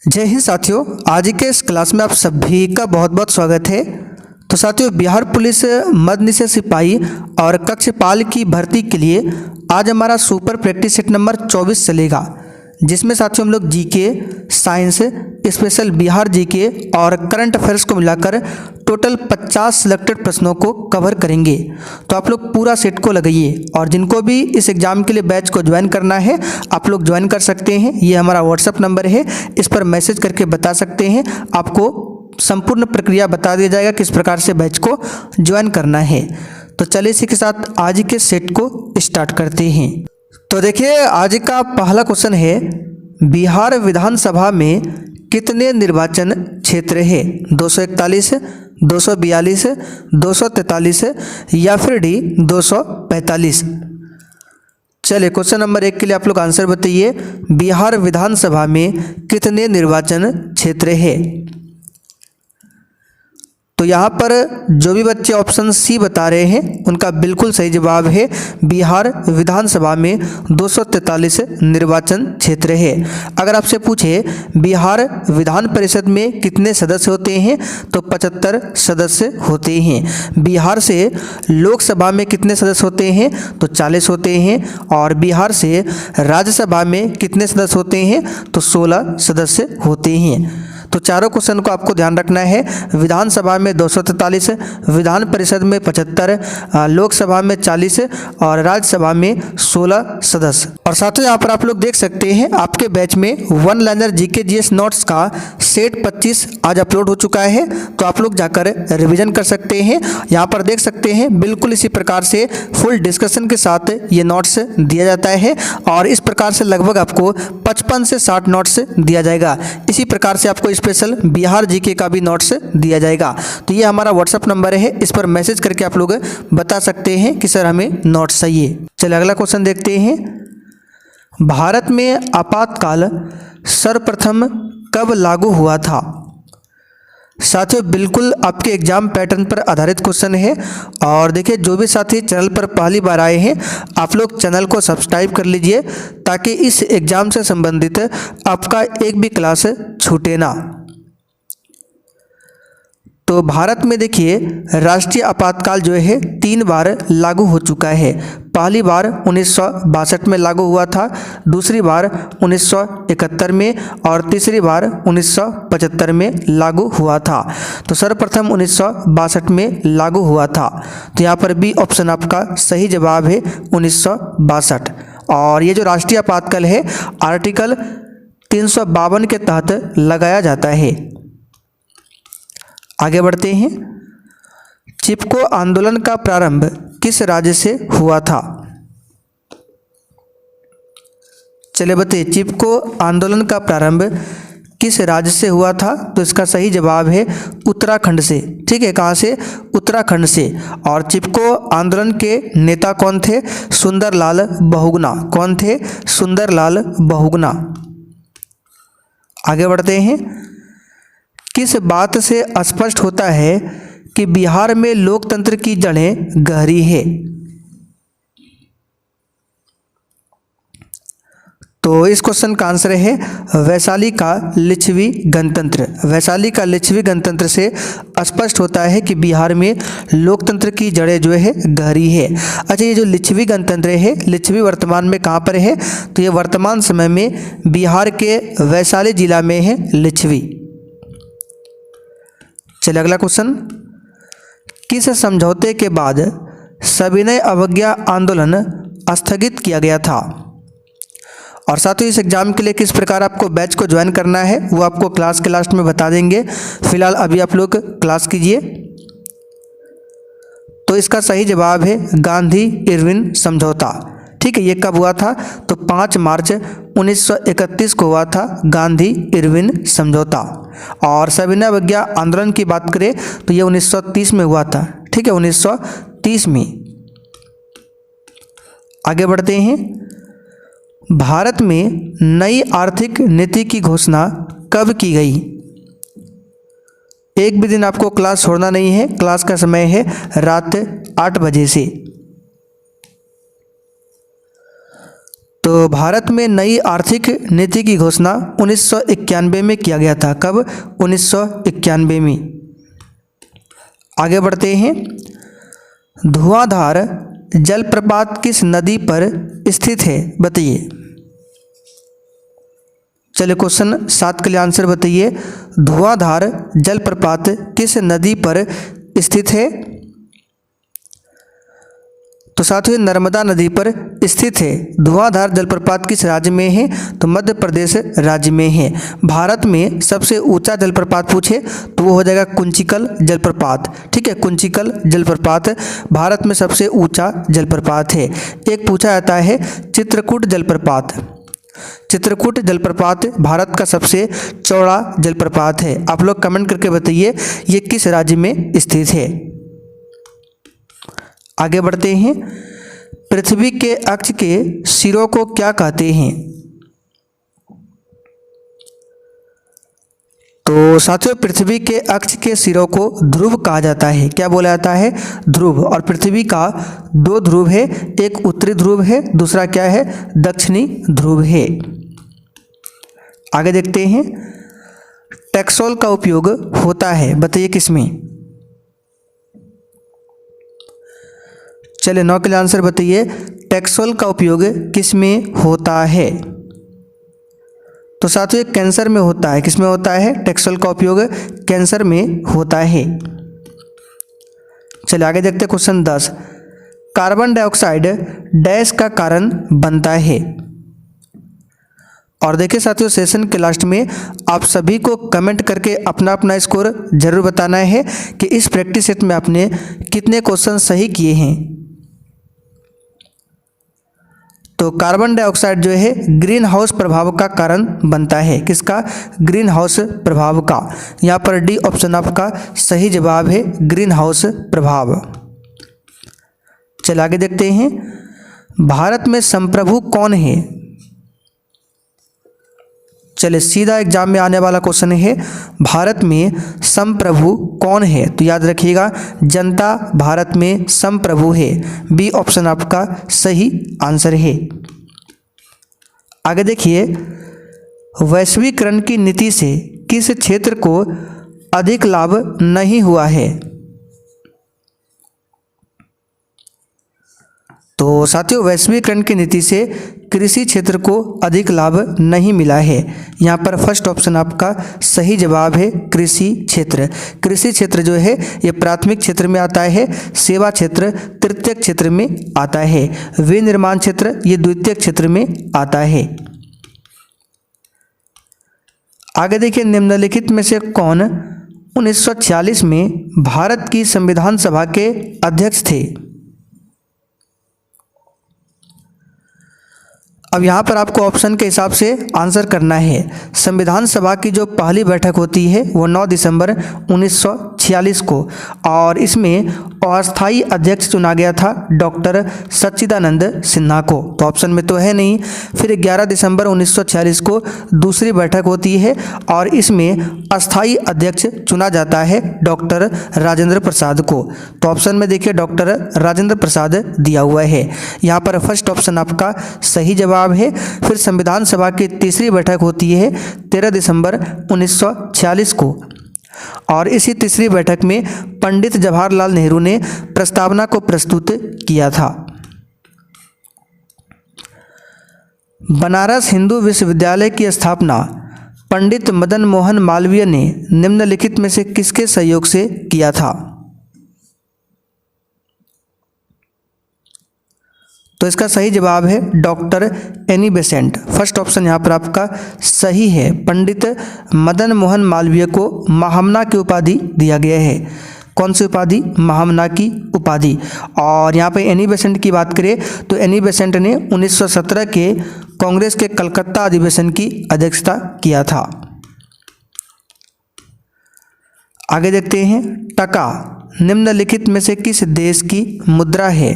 जय हिंद साथियों, आज के इस क्लास में आप सभी का बहुत बहुत स्वागत है। तो साथियों, बिहार पुलिस मध्य निषेध सिपाही और कक्षपाल की भर्ती के लिए आज हमारा सुपर प्रैक्टिस सेट नंबर 24 चलेगा, जिसमें साथियों हम लोग GK, science, special Bihar GK और करंट अफेयर्स को मिलाकर टोटल 50 सिलेक्टेड प्रश्नों को कवर करेंगे। तो आप लोग पूरा सेट को लगाइए और जिनको भी इस एग्ज़ाम के लिए बैच को ज्वाइन करना है आप लोग ज्वाइन कर सकते हैं। ये हमारा व्हाट्सअप नंबर है, इस पर मैसेज करके बता सकते हैं। आपको संपूर्ण प्रक्रिया बता दिया जाएगा किस प्रकार से बैच को ज्वाइन करना है। तो चलिए इसी के साथ आज के सेट को स्टार्ट करते हैं। तो देखिए, आज का पहला क्वेश्चन है, बिहार विधानसभा में कितने निर्वाचन क्षेत्र है? 241, 242, 243 या फिर डी 245? चलिए क्वेश्चन नंबर 1 के लिए आप लोग आंसर बताइए। बिहार विधानसभा में कितने निर्वाचन क्षेत्र है? तो यहाँ पर जो भी बच्चे ऑप्शन सी बता रहे हैं उनका बिल्कुल सही जवाब है। बिहार विधानसभा में 243 निर्वाचन क्षेत्र है। अगर आपसे पूछे बिहार विधान परिषद में कितने सदस्य होते हैं तो 75 सदस्य होते हैं। बिहार से लोकसभा में कितने सदस्य होते हैं तो 40 होते हैं। और बिहार से राज्यसभा में कितने सदस्य होते हैं तो 16 सदस्य होते हैं। तो चारों क्वेश्चन को आपको ध्यान रखना है। विधानसभा में 243, विधान परिषद में 75, लोकसभा में 40 और राज्यसभा में 16 सदस्य। और साथ ही यहाँ पर आप लोग देख सकते हैं आपके बैच में one liner GK GS notes का सेट 25 आज अपलोड हो चुका है। तो आप लोग जाकर रिवीजन कर सकते हैं। यहाँ पर देख सकते हैं बिल्कुल इसी प्रकार से फुल डिस्कशन के साथ ये नोट्स दिया जाता है और इस प्रकार से लगभग आपको 55 से 60 नोट्स दिया जाएगा। इसी प्रकार से आपको स्पेशल बिहार जीके का भी नोट्स दिया जाएगा। तो ये हमारा व्हाट्सअप नंबर है, इस पर मैसेज करके आप लोग बता सकते हैं कि सर हमें नोट्स चाहिए। चलिए अगला क्वेश्चन देखते हैं। भारत में आपातकाल सर्वप्रथम कब लागू हुआ था? साथियों, बिल्कुल आपके एग्जाम पैटर्न पर आधारित क्वेश्चन है। और देखिए, जो भी साथी चैनल पर पहली बार आए हैं आप लोग चैनल को सब्सक्राइब कर लीजिए ताकि इस एग्ज़ाम से संबंधित आपका एक भी क्लास छूटे ना। तो भारत में देखिए राष्ट्रीय आपातकाल जो है 3 बार लागू हो चुका है। पहली बार 1962 में लागू हुआ था, दूसरी बार 1971 में और तीसरी बार 1975 में लागू हुआ था। तो सर्वप्रथम 1962 में लागू हुआ था। तो यहाँ पर बी ऑप्शन आपका सही जवाब है, 1962। और ये जो राष्ट्रीय आपातकाल है आर्टिकल 352 के तहत लगाया जाता है। आगे बढ़ते हैं। चिपको आंदोलन का प्रारंभ किस राज्य से हुआ था? चलिए बताइए, चिपको आंदोलन का प्रारंभ किस राज्य से हुआ था? तो इसका सही जवाब है उत्तराखंड से। ठीक है, कहाँ से? उत्तराखंड से। और चिपको आंदोलन के नेता कौन थे? सुंदरलाल बहुगुणा। कौन थे? सुंदरलाल बहुगुणा। आगे बढ़ते हैं। किस बात से स्पष्ट होता है कि बिहार में लोकतंत्र की जड़ें गहरी है? तो इस क्वेश्चन का आंसर है वैशाली का लिच्छवी गणतंत्र। वैशाली का लिच्छवी गणतंत्र से स्पष्ट होता है कि बिहार में लोकतंत्र की जड़ें जो है गहरी है। अच्छा, ये जो लिच्छवी गणतंत्र है, लिच्छवी वर्तमान में कहाँ पर है? तो ये वर्तमान समय में बिहार के वैशाली जिला में है लिच्छवी। चलिए अगला क्वेश्चन। किस समझौते के बाद सविनय अवज्ञा आंदोलन स्थगित किया गया था? और साथियों, इस एग्जाम के लिए किस प्रकार आपको बैच को ज्वाइन करना है वो आपको क्लास के लास्ट में बता देंगे। फिलहाल अभी आप लोग क्लास कीजिए। तो इसका सही जवाब है गांधी इरविन समझौता। ठीक है, ये कब हुआ था? तो 5 मार्च 1931 को हुआ था गांधी इरविन समझौता। और सविनय अवज्ञा आंदोलन की बात करें तो ये 1930 में हुआ था। ठीक है, 1930 में। आगे बढ़ते हैं। भारत में नई आर्थिक नीति की घोषणा कब की गई? एक भी दिन आपको क्लास छोड़ना नहीं है। क्लास का समय है रात 8 बजे से। तो भारत में नई आर्थिक नीति की घोषणा 1991 में किया गया था। कब? 1991 में। आगे बढ़ते हैं। धुआंधार जलप्रपात किस नदी पर स्थित है? बताइए। चलिए क्वेश्चन 7 के लिए आंसर बताइए। धुआंधार जलप्रपात किस नदी पर स्थित है? तो साथियों नर्मदा नदी पर स्थित है। धुआंधार जलप्रपात किस राज्य में है? तो मध्य प्रदेश राज्य में है। भारत में सबसे ऊंचा जलप्रपात पूछे तो वो हो जाएगा कुंचिकल जलप्रपात। ठीक है, कुंचिकल जलप्रपात भारत में सबसे ऊंचा जलप्रपात है। एक पूछा जाता है चित्रकूट जलप्रपात। चित्रकूट जलप्रपात भारत का सबसे चौड़ा जलप्रपात है। आप लोग कमेंट करके बताइए ये किस राज्य में स्थित है। आगे बढ़ते हैं। पृथ्वी के अक्ष के सिरों को क्या कहते हैं? तो साथियों पृथ्वी के अक्ष के सिरों को ध्रुव कहा जाता है। क्या बोला जाता है? ध्रुव। और पृथ्वी का 2 ध्रुव है, एक उत्तरी ध्रुव है, दूसरा क्या है? दक्षिणी ध्रुव है। आगे देखते हैं। टैक्सोल का उपयोग होता है, बताइए किसमें? चलिए 9 के लिए आंसर बताइए। टैक्सोल का उपयोग किसमें होता है? तो साथियों कैंसर में होता है। किसमें होता है? टैक्सोल का उपयोग कैंसर में होता है। चलिए आगे देखते हैं क्वेश्चन 10। कार्बन डाइऑक्साइड डैश का कारण बनता है? और देखिए साथियों सेशन के लास्ट में आप सभी को कमेंट करके अपना अपना स्कोर जरूर बताना है कि इस प्रैक्टिस सेट में आपने कितने क्वेश्चन सही किए हैं। तो कार्बन डाइऑक्साइड जो है ग्रीन हाउस प्रभाव का कारण बनता है। किसका? ग्रीन हाउस प्रभाव का। यहाँ पर डी ऑप्शन आपका सही जवाब है, ग्रीन हाउस प्रभाव। चलिए आगे देखते हैं। भारत में संप्रभु कौन है? चलिए सीधा एग्जाम में आने वाला क्वेश्चन है, भारत में संप्रभु कौन है? तो याद रखिएगा जनता भारत में संप्रभु है। बी ऑप्शन आपका सही आंसर है। आगे देखिए। वैश्वीकरण की नीति से किस क्षेत्र को अधिक लाभ नहीं हुआ है? तो साथियों वैश्वीकरण की नीति से कृषि क्षेत्र को अधिक लाभ नहीं मिला है। यहाँ पर फर्स्ट ऑप्शन आपका सही जवाब है, कृषि क्षेत्र। कृषि क्षेत्र जो है ये प्राथमिक क्षेत्र में आता है, सेवा क्षेत्र तृतीयक क्षेत्र में आता है, विनिर्माण क्षेत्र ये द्वितीयक क्षेत्र में आता है। आगे देखिए। निम्नलिखित में से कौन 1946 में भारत की संविधान सभा के अध्यक्ष थे? अब यहाँ पर आपको ऑप्शन के हिसाब से आंसर करना है। संविधान सभा की जो पहली बैठक होती है वो 9 दिसंबर 1946 को, और इसमें अस्थायी अध्यक्ष चुना गया था डॉक्टर सच्चिदानंद सिन्हा को। तो ऑप्शन में तो है नहीं। फिर 11 दिसंबर 1946 को दूसरी बैठक होती है और इसमें अस्थायी अध्यक्ष चुना जाता है डॉक्टर राजेंद्र प्रसाद को। तो ऑप्शन में देखिए डॉक्टर राजेंद्र प्रसाद दिया हुआ है। यहाँ पर फर्स्ट ऑप्शन आपका सही जवाब है। फिर संविधान सभा की तीसरी बैठक होती है 13 दिसंबर 1946 को, और इसी तीसरी बैठक में पंडित जवाहरलाल नेहरू ने प्रस्तावना को प्रस्तुत किया था। बनारस हिंदू विश्वविद्यालय की स्थापना पंडित मदन मोहन मालवीय ने निम्नलिखित में से किसके सहयोग से किया था? तो इसका सही जवाब है doctor Annie Besant. First option यहाँ पर आपका सही है। पंडित मदन मोहन मालवीय को महामना की उपाधि दिया गया है। कौन सी उपाधि? महामना की उपाधि। और यहाँ पे एनी बेसेंट की बात करें तो एनी बेसेंट ने 1917 के कांग्रेस के कलकत्ता अधिवेशन की अध्यक्षता किया था। आगे देखते हैं। टका निम्नलिखित में से किस देश की मुद्रा है?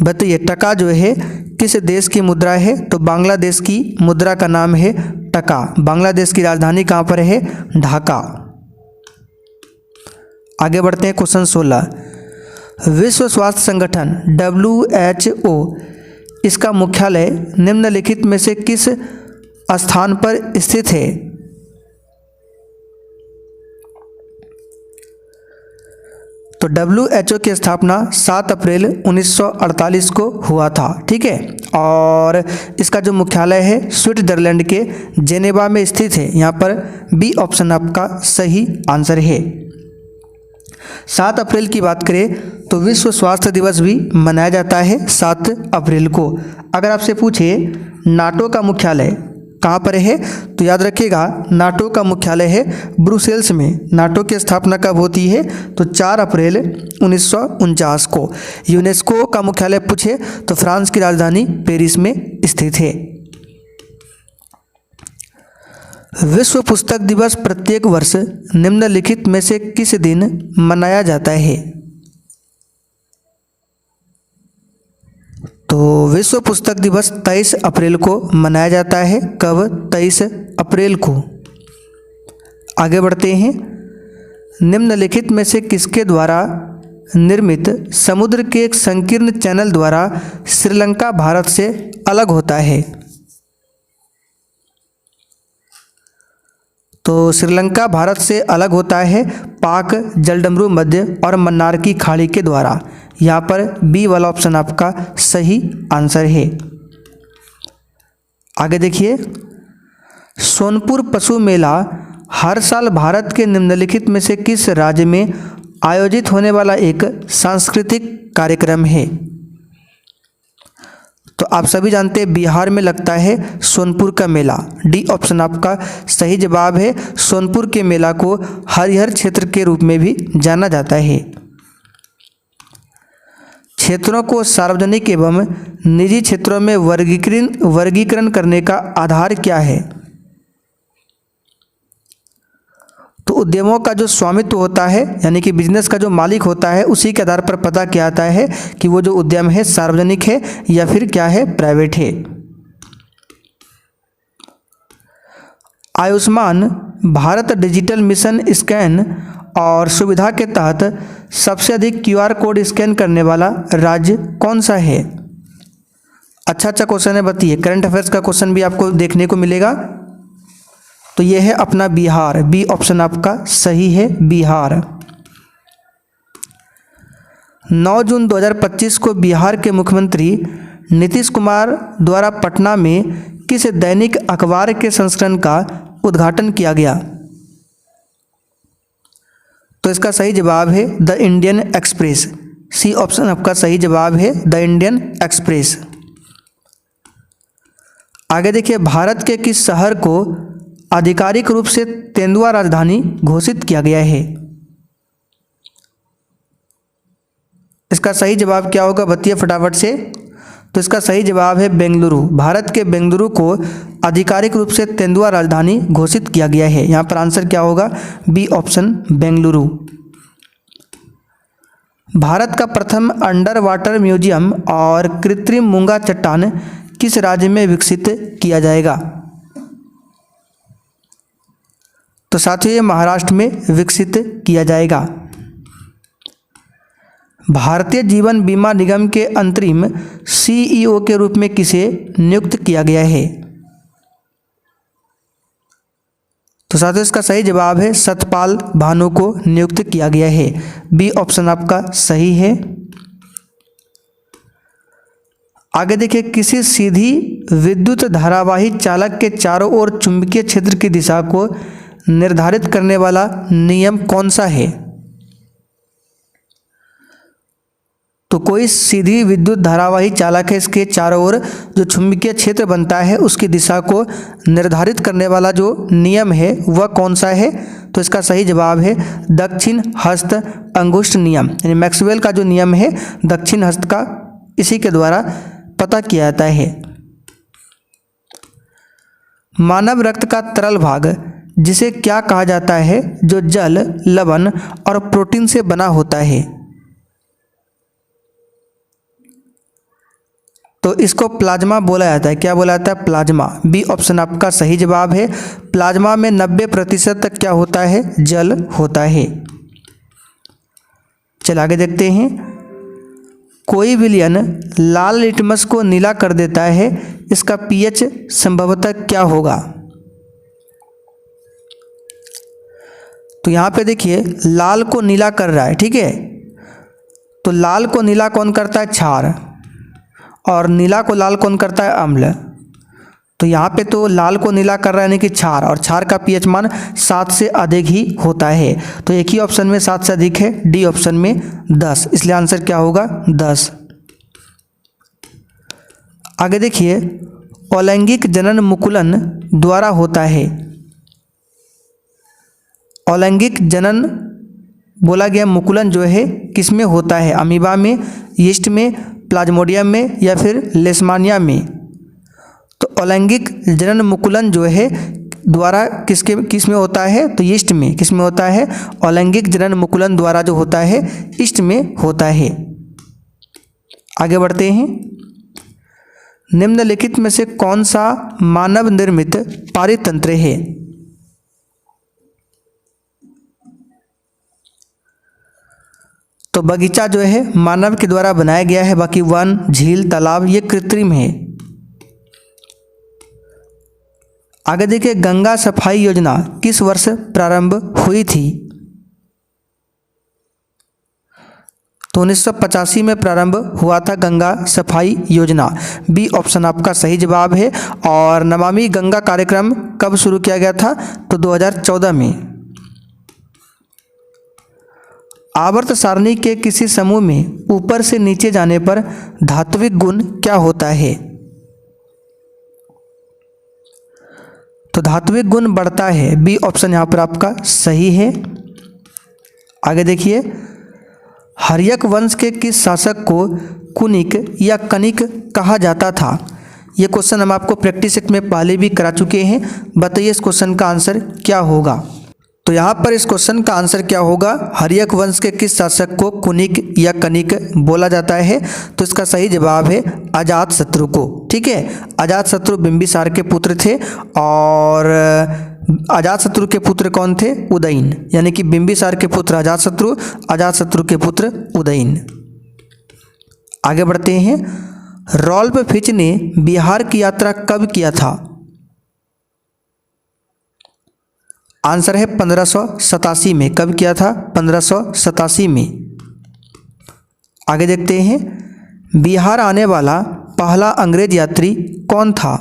बताइए टका जो है किस देश की मुद्रा है? तो बांग्लादेश की मुद्रा का नाम है टका। बांग्लादेश की राजधानी कहाँ पर है? ढाका। आगे बढ़ते हैं क्वेश्चन 16। विश्व स्वास्थ्य संगठन WHO इसका मुख्यालय निम्नलिखित में से किस स्थान पर स्थित है? तो WHO की स्थापना 7 अप्रैल 1948 को हुआ था, ठीक है। और इसका जो मुख्यालय है स्विट्जरलैंड के जेनेवा में स्थित है। यहाँ पर बी ऑप्शन आपका सही आंसर है। 7 अप्रैल की बात करें तो विश्व स्वास्थ्य दिवस भी मनाया जाता है 7 अप्रैल को। अगर आपसे पूछे नाटो का मुख्यालय कहाँ पर है, तो याद रखिएगा नाटो का मुख्यालय है ब्रुसेल्स में। नाटो की स्थापना कब होती है, तो 4 अप्रैल 1949 को। यूनेस्को का मुख्यालय पूछे तो फ्रांस की राजधानी पेरिस में स्थित है। विश्व पुस्तक दिवस प्रत्येक वर्ष निम्नलिखित में से किस दिन मनाया जाता है? तो विश्व पुस्तक दिवस 23 अप्रैल को मनाया जाता है। कब? 23 अप्रैल को। आगे बढ़ते हैं। निम्नलिखित में से किसके द्वारा निर्मित समुद्र के एक संकीर्ण चैनल द्वारा श्रीलंका भारत से अलग होता है? तो श्रीलंका भारत से अलग होता है पाक, जलडमरू मध्य और मन्नार की खाड़ी के द्वारा। यहाँ पर बी वाला ऑप्शन आपका सही आंसर है। आगे देखिए, सोनपुर पशु मेला हर साल भारत के निम्नलिखित में से किस राज्य में आयोजित होने वाला एक सांस्कृतिक कार्यक्रम है? तो आप सभी जानते हैं बिहार में लगता है सोनपुर का मेला। डी ऑप्शन आपका सही जवाब है। सोनपुर के मेला को हरिहर क्षेत्र के रूप में भी जाना जाता है। क्षेत्रों को सार्वजनिक एवं निजी क्षेत्रों में वर्गीकरण करने का आधार क्या है? तो उद्यमों का जो स्वामित्व होता है, यानी कि बिजनेस का जो मालिक होता है, उसी के आधार पर पता क्या आता है कि वो जो उद्यम है सार्वजनिक है या फिर क्या है, प्राइवेट है। Ayushman Bharat digital mission scan और सुविधा के तहत सबसे अधिक QR कोड स्कैन करने वाला राज्य कौन सा है? अच्छा क्वेश्चन है, बताइए। करंट अफेयर्स का क्वेश्चन भी आपको देखने को मिलेगा। तो यह है अपना बिहार। बी ऑप्शन आपका सही है, बिहार। 9 जून 2025 को बिहार के मुख्यमंत्री नीतीश कुमार द्वारा पटना में किस दैनिक अखबार के संस्करण का उद्घाटन किया गया? तो इसका सही जवाब है the Indian Express. C option आपका सही जवाब है, द इंडियन एक्सप्रेस। आगे देखिए, भारत के किस शहर को आधिकारिक रूप से तेंदुआ राजधानी घोषित किया गया है? इसका सही जवाब क्या होगा, बताइए फटाफट से। तो इसका सही जवाब है बेंगलुरु। भारत के बेंगलुरु को आधिकारिक रूप से तेंदुआ राजधानी घोषित किया गया है। यहाँ पर आंसर क्या होगा, बी ऑप्शन बेंगलुरु। भारत का प्रथम अंडर वाटर म्यूजियम और कृत्रिम मूंगा चट्टान किस राज्य में विकसित किया जाएगा? तो साथियों ये महाराष्ट्र में विकसित किया जाएगा। भारतीय जीवन बीमा निगम के अंतरिम CEO के रूप में किसे नियुक्त किया गया है? तो साथियों इसका सही जवाब है सतपाल भानु को नियुक्त किया गया है। बी ऑप्शन आपका सही है। आगे देखिए, किसी सीधी विद्युत धारावाही चालक के चारों ओर चुंबकीय क्षेत्र की दिशा को निर्धारित करने वाला नियम कौन सा है? तो कोई सीधी विद्युत धारावाही चालक है, इसके चारों ओर जो चुंबकीय क्षेत्र बनता है उसकी दिशा को निर्धारित करने वाला जो नियम है वह कौन सा है? तो इसका सही जवाब है दक्षिण हस्त अंगुष्ठ नियम, यानी मैक्सवेल का जो नियम है दक्षिण हस्त का, इसी के द्वारा पता किया जाता है। मानव रक्त का तरल भाग जिसे क्या कहा जाता है जो जल, लवण और प्रोटीन से बना होता है? तो इसको प्लाज्मा बोला जाता है। क्या बोला जाता है? प्लाज्मा। बी ऑप्शन आपका सही जवाब है। प्लाज्मा में 90% तक क्या होता है? जल होता है। चल आगे देखते हैं। कोई विलयन लाल लिटमस को नीला कर देता है, इसका पीएच संभवतः क्या होगा? तो यहाँ पे देखिए लाल को नीला कर रहा है, ठीक है। तो लाल को नीला कौन करता है? क्षार। और नीला को लाल कौन करता है? अम्ल। तो यहाँ पे तो लाल को नीला कर रहा है यानी कि क्षार, और क्षार का पीएच मान 7 से अधिक ही होता है। तो एक ही ऑप्शन में 7 से अधिक है, डी ऑप्शन में 10, इसलिए आंसर क्या होगा? 10। आगे देखिए, अलैंगिक जनन मुकुलन द्वारा होता है। अलैंगिक जनन बोला गया मुकुलन जो है किस में होता है? अमीबा में, यीस्ट में, प्लाज्मोडियम में या फिर लेशमानिया में? तो अलैंगिक जनन मुकुलन जो है द्वारा किस में होता है? तो यीस्ट में। किस में होता है? अलैंगिक जनन मुकुलन द्वारा जो होता है यीस्ट में होता है। आगे बढ़ते हैं। निम्नलिखित में से कौन सा मानव निर्मित पारितंत्र है? तो बगीचा जो है मानव के द्वारा बनाया गया है, बाकी वन, झील, तालाब ये कृत्रिम है। आगे देखिए, गंगा सफाई योजना किस वर्ष प्रारंभ हुई थी? तो 1985 में प्रारंभ हुआ था गंगा सफाई योजना, बी ऑप्शन आपका सही जवाब है। और नमामि गंगा कार्यक्रम कब शुरू किया गया था? तो 2014 में। आवर्त सारणी के किसी समूह में ऊपर से नीचे जाने पर धात्विक गुण क्या होता है? तो धात्विक गुण बढ़ता है, बी ऑप्शन यहाँ पर आपका सही है। आगे देखिए, हर्यक वंश के किस शासक को कुनिक या कनिक कहा जाता था? ये क्वेश्चन हम आपको प्रैक्टिस सेट में पहले भी करा चुके हैं। बताइए इस क्वेश्चन का आंसर क्या होगा? तो यहाँ पर इस क्वेश्चन का आंसर क्या होगा? हर्यक वंश के किस शासक को कुनिक या कनिक बोला जाता है? तो इसका सही जवाब है अजातशत्रु को, ठीक है। अजातशत्रु बिंबिसार के पुत्र थे, और अजातशत्रु के पुत्र कौन थे? उदयन, यानी कि बिंबिसार के पुत्र अजातशत्रु, अजातशत्रु के पुत्र उदयन। आगे बढ़ते हैं। रॉल्फ फिच ने बिहार की यात्रा कब किया था? आंसर है 1587 में। कब किया था? 1587 में। आगे देखते हैं, बिहार आने वाला पहला अंग्रेज यात्री कौन था?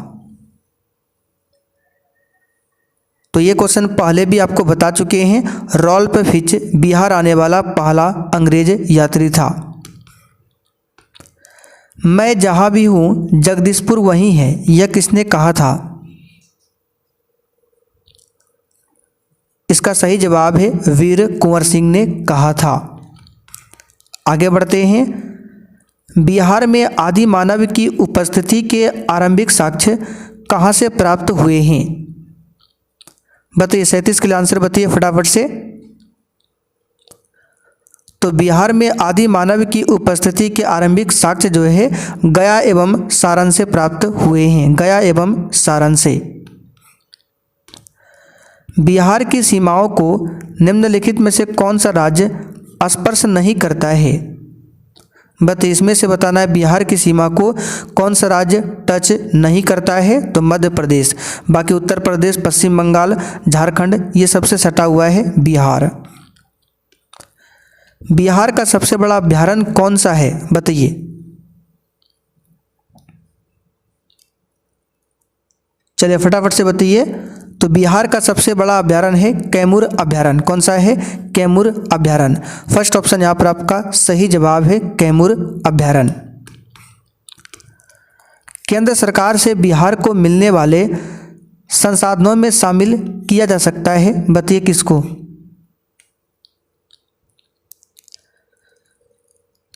तो ये क्वेश्चन पहले भी आपको बता चुके हैं। रॉल्फ फिच बिहार आने वाला पहला अंग्रेज यात्री था। मैं जहाँ भी हूँ जगदीशपुर वहीं है, यह किसने कहा था? इसका सही जवाब है वीर कुंवर सिंह ने कहा था। आगे बढ़ते हैं। बिहार में आदि मानव की उपस्थिति के आरंभिक साक्ष्य कहाँ से प्राप्त हुए हैं? बताइए, 37 के लिए आंसर बताइए फटाफट से। तो बिहार में आदि मानव की उपस्थिति के आरंभिक साक्ष्य जो है गया एवं सारण से प्राप्त हुए हैं। गया एवं सारण से। बिहार की सीमाओं को निम्नलिखित में से कौन सा राज्य स्पर्श नहीं करता है? बताइए, इसमें से बताना है बिहार की सीमा को कौन सा राज्य टच नहीं करता है? तो मध्य प्रदेश। बाकी उत्तर प्रदेश, पश्चिम बंगाल, झारखंड ये सबसे सटा हुआ है बिहार। बिहार का सबसे बड़ा अभयारण्य कौन सा है? बताइए। चलिए फटाफट से बताइए। तो बिहार का सबसे बड़ा अभयारण्य है कैमूर अभयारण्य। कौन सा है? कैमूर अभयारण्य। फर्स्ट ऑप्शन यहाँ पर आपका सही जवाब है कैमूर अभयारण्य। केंद्र सरकार से बिहार को मिलने वाले संसाधनों में शामिल किया जा सकता है, बताइए किसको?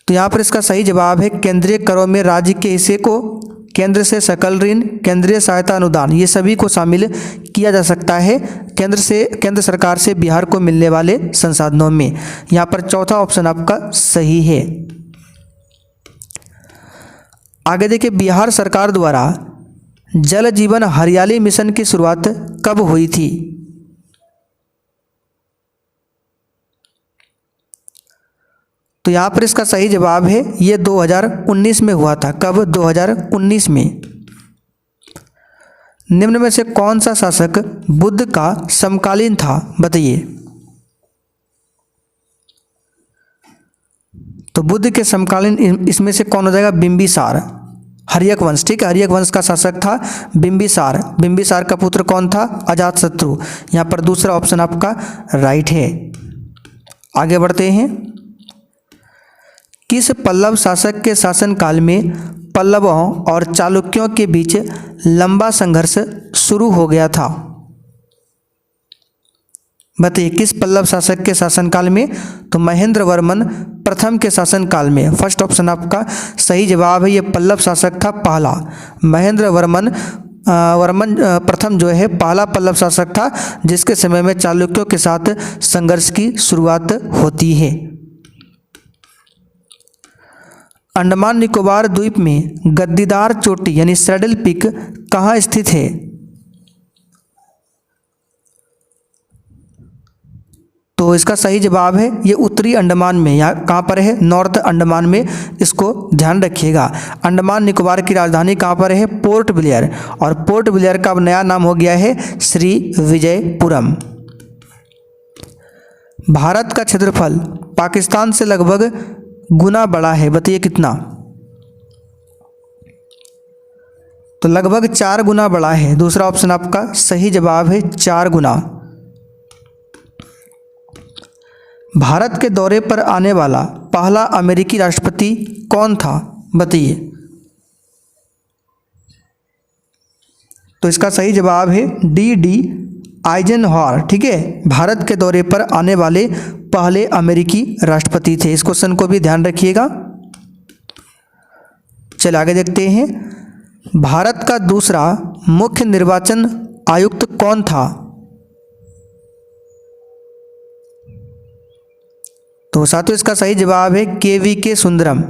तो यहाँ पर इसका सही जवाब है केंद्रीय करों में राज्य के हिस्से को, केंद्र से सकल ऋण, केंद्रीय सहायता अनुदान, ये सभी को शामिल किया जा सकता है केंद्र सरकार से बिहार को मिलने वाले संसाधनों में। यहाँ पर चौथा ऑप्शन आपका सही है। आगे देखिए, बिहार सरकार द्वारा जल जीवन हरियाली मिशन की शुरुआत कब हुई थी? तो यहाँ पर इसका सही जवाब है ये 2019 में हुआ था। कब? 2019 में। निम्न में से कौन सा शासक बुद्ध का समकालीन था? बताइए। तो बुद्ध के समकालीन इसमें से कौन हो जाएगा? बिंबिसार, हर्यक वंश। ठीक है, हर्यक वंश का शासक था बिंबिसार। बिंबिसार का पुत्र कौन था? अजातशत्रु। यहाँ पर दूसरा ऑप्शन आपका राइट है। आगे बढ़ते हैं। किस पल्लव शासक के शासनकाल में पल्लवों और चालुक्यों के बीच लंबा संघर्ष शुरू हो गया था? बताइए, किस पल्लव शासक के शासनकाल में? तो महेंद्र वर्मन प्रथम के शासनकाल में। फर्स्ट ऑप्शन आपका सही जवाब है। ये पल्लव शासक था पहला। महेंद्र वर्मन प्रथम जो है पहला पल्लव शासक था जिसके समय में चालुक्यों के साथ संघर्ष की शुरुआत होती है। अंडमान निकोबार द्वीप में गद्दीदार चोटी यानी सैडल पीक कहाँ स्थित है? तो इसका सही जवाब है ये उत्तरी अंडमान में। यहाँ कहाँ पर है? नॉर्थ अंडमान में। इसको ध्यान रखिएगा। अंडमान निकोबार की राजधानी कहाँ पर है? Port Blair. और पोर्ट ब्लेयर का अब नया नाम हो गया है श्री विजयपुरम। भारत का क्षेत्रफल पाकिस्तान से लगभग गुना बड़ा है। बताइए कितना? तो लगभग 4 गुना बड़ा है। दूसरा ऑप्शन आपका सही जवाब है 4 गुना। भारत के दौरे पर आने वाला पहला अमेरिकी राष्ट्रपति कौन था? बताइए। तो इसका सही जवाब है डी आइजनहॉवर। ठीक है, भारत के दौरे पर आने वाले पहले अमेरिकी राष्ट्रपति थे। इस क्वेश्चन को भी ध्यान रखिएगा। चलिए आगे देखते हैं। भारत का दूसरा मुख्य निर्वाचन आयुक्त कौन था? तो साथियों इसका सही जवाब है के.वी.के. सुंदरम।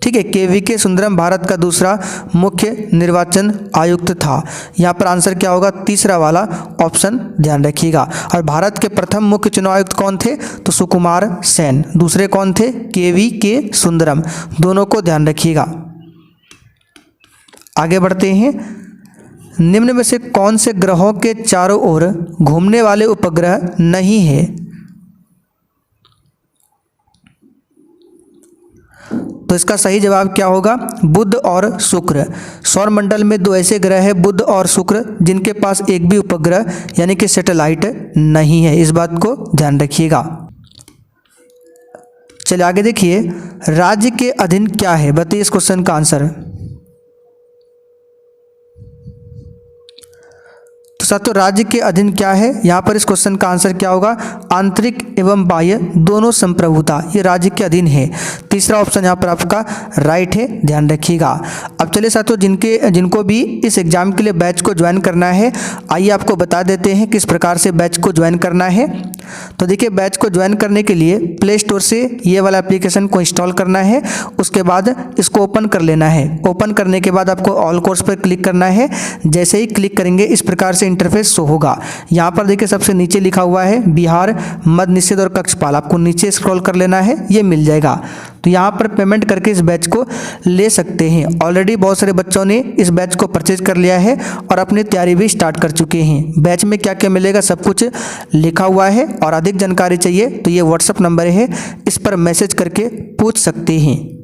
ठीक है, के.वी.के. सुंदरम भारत का दूसरा मुख्य निर्वाचन आयुक्त था। यहाँ पर आंसर क्या होगा? तीसरा वाला ऑप्शन ध्यान रखिएगा। और भारत के प्रथम मुख्य चुनाव आयुक्त कौन थे? तो सुकुमार सेन। दूसरे कौन थे? के.वी.के. सुंदरम। दोनों को ध्यान रखिएगा। आगे बढ़ते हैं। निम्न में से कौन से ग्रहों के चारों ओर घूमने वाले उपग्रह नहीं है? तो इसका सही जवाब क्या होगा? बुध और शुक्र। सौरमंडल में 2 ऐसे ग्रह हैं, बुध और शुक्र, जिनके पास एक भी उपग्रह यानी कि सैटेलाइट नहीं है। इस बात को ध्यान रखिएगा। चलिए आगे देखिए। राज्य के अधीन क्या है? बताइए इस क्वेश्चन का आंसर। तो साथियों राज्य के अधीन क्या है? यहाँ पर इस क्वेश्चन का आंसर क्या होगा? आंतरिक एवं बाह्य दोनों संप्रभुता, ये राज्य के अधीन है। तीसरा ऑप्शन यहाँ पर आपका राइट है, ध्यान रखिएगा। अब चलिए साथियों, जिनको भी इस एग्जाम के लिए बैच को ज्वाइन करना है, आइए आपको बता देते हैं किस प्रकार से बैच को ज्वाइन करना है। तो देखिए, बैच को ज्वाइन करने के लिए प्ले स्टोर से ये वाला एप्लीकेशन को इंस्टॉल करना है। उसके बाद इसको ओपन कर लेना है। ओपन करने के बाद आपको ऑल कोर्स पर क्लिक करना है। जैसे ही क्लिक करेंगे इस प्रकार से इंटरफेस शो होगा। यहाँ पर देखिए सबसे नीचे लिखा हुआ है बिहार मद्य निषेध और कक्षपाल। आपको नीचे स्क्रॉल कर लेना है, ये मिल जाएगा। तो यहाँ पर पेमेंट करके इस बैच को ले सकते हैं। ऑलरेडी बहुत सारे बच्चों ने इस बैच को परचेज कर लिया है और अपनी तैयारी भी स्टार्ट कर चुके हैं। बैच में क्या क्या मिलेगा सब कुछ लिखा हुआ है। और अधिक जानकारी चाहिए तो ये व्हाट्सएप नंबर है, इस पर मैसेज करके पूछ सकते हैं।